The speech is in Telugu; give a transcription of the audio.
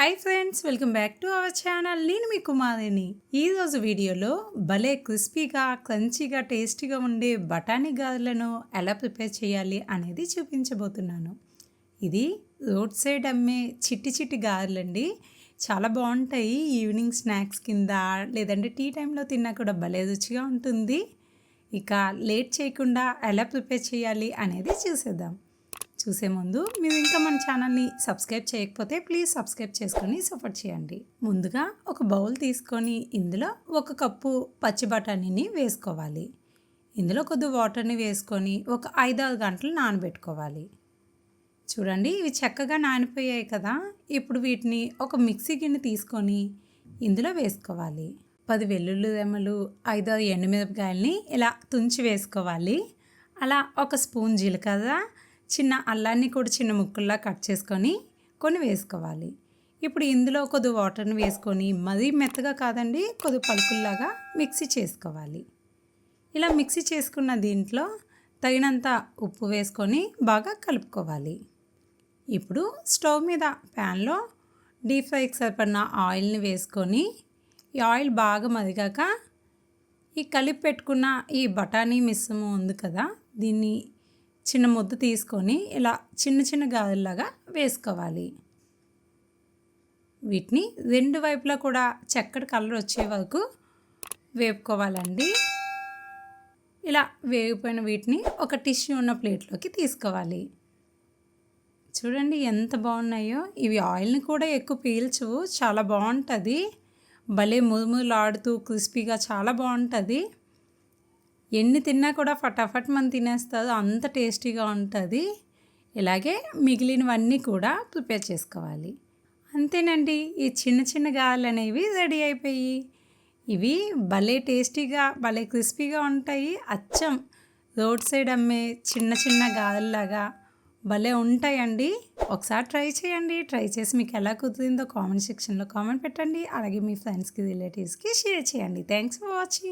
Hi friends, welcome back to our channel. నేను మీ కుమారిని. ఈరోజు వీడియోలో భలే క్రిస్పీగా క్రంచీగా టేస్టీగా ఉండే బఠానీ గారెలను ఎలా ప్రిపేర్ చేయాలి అనేది చూపించబోతున్నాను. ఇది రోడ్ సైడ్ అమ్మే చిట్టి చిట్టి గారెలండి. చాలా బాగుంటాయి. ఈవినింగ్ స్నాక్స్ కింద లేదంటే టీ టైంలో తిన్నా కూడా భలే రుచిగా ఉంటుంది. ఇక లేట్ చేయకుండా ఎలా ప్రిపేర్ చేయాలి అనేది చూసేద్దాం. చూసే ముందు మీరు ఇంకా మన ఛానల్ని సబ్స్క్రైబ్ చేయకపోతే ప్లీజ్ సబ్స్క్రైబ్ చేసుకొని సపోర్ట్ చేయండి. ముందుగా ఒక బౌల్ తీసుకొని ఇందులో 1 కప్పు పచ్చి బఠానీని వేసుకోవాలి. ఇందులో కొద్ది వాటర్ని వేసుకొని ఒక 5-6 గంటలు నానబెట్టుకోవాలి. చూడండి, ఇవి చక్కగా నానిపోయాయి కదా. ఇప్పుడు వీటిని ఒక మిక్సీ గిన్నె తీసుకొని ఇందులో వేసుకోవాలి. 10 వెల్లుల్లి రెమ్మలు, 5-6 ఎండుమిరపకాయలని ఇలా తుంచి వేసుకోవాలి. అలా 1 స్పూన్ జీలకర్ర, చిన్న అల్లాన్ని కూడా చిన్న ముక్కల్లా కట్ చేసుకొని కొన్ని వేసుకోవాలి. ఇప్పుడు ఇందులో కొద్ది వాటర్ని వేసుకొని మరీ మెత్తగా కాదండి, కొద్ది పలుకుల్లాగా మిక్సీ చేసుకోవాలి. ఇలా మిక్సీ చేసుకున్న దీంట్లో తగినంత ఉప్పు వేసుకొని బాగా కలుపుకోవాలి. ఇప్పుడు స్టవ్ మీద ప్యాన్లో డీప్ ఫ్రైకి సరిపడిన ఆయిల్ని వేసుకొని ఈ ఆయిల్ బాగా మరిగాక ఈ కలిపి పెట్టుకున్న ఈ బఠానీ మిశ్రమం ఉంది కదా, దీన్ని చిన్న ముద్ద తీసుకొని ఇలా చిన్న చిన్న గారెల్లాగా వేసుకోవాలి. వీటిని 2 వైపులా కూడా చక్కటి కలర్ వచ్చే వరకు వేపుకోవాలండి. ఇలా వేగిపోయిన వీటిని ఒక టిష్యూ ఉన్న ప్లేట్లోకి తీసుకోవాలి. చూడండి ఎంత బాగున్నాయో. ఇవి ఆయిల్ని కూడా ఎక్కువ పీల్చవు, చాలా బాగుంటుంది. భలే మురుమురులాడుతూ క్రిస్పీగా చాలా బాగుంటుంది. ఎన్ని తిన్నా కూడా ఫటాఫట్ మనం తినేస్తారు, అంత టేస్టీగా ఉంటుంది. ఇలాగే మిగిలినవన్నీ కూడా ప్రిపేర్ చేసుకోవాలి. అంతేనండి, ఈ చిన్న చిన్న గారెలు అనేవి రెడీ అయిపోయి. ఇవి భలే టేస్టీగా భలే క్రిస్పీగా ఉంటాయి. అచ్చం రోడ్ సైడ్ అమ్మే చిన్న చిన్న గారెల్లాగా భలే ఉంటాయండి. ఒకసారి ట్రై చేయండి. ట్రై చేసి మీకు ఎలా కుదిరిందో కామెంట్ సెక్షన్లో కామెంట్ పెట్టండి. అలాగే మీ ఫ్రెండ్స్కి రిలేటివ్స్కి షేర్ చేయండి. Thanks for watching.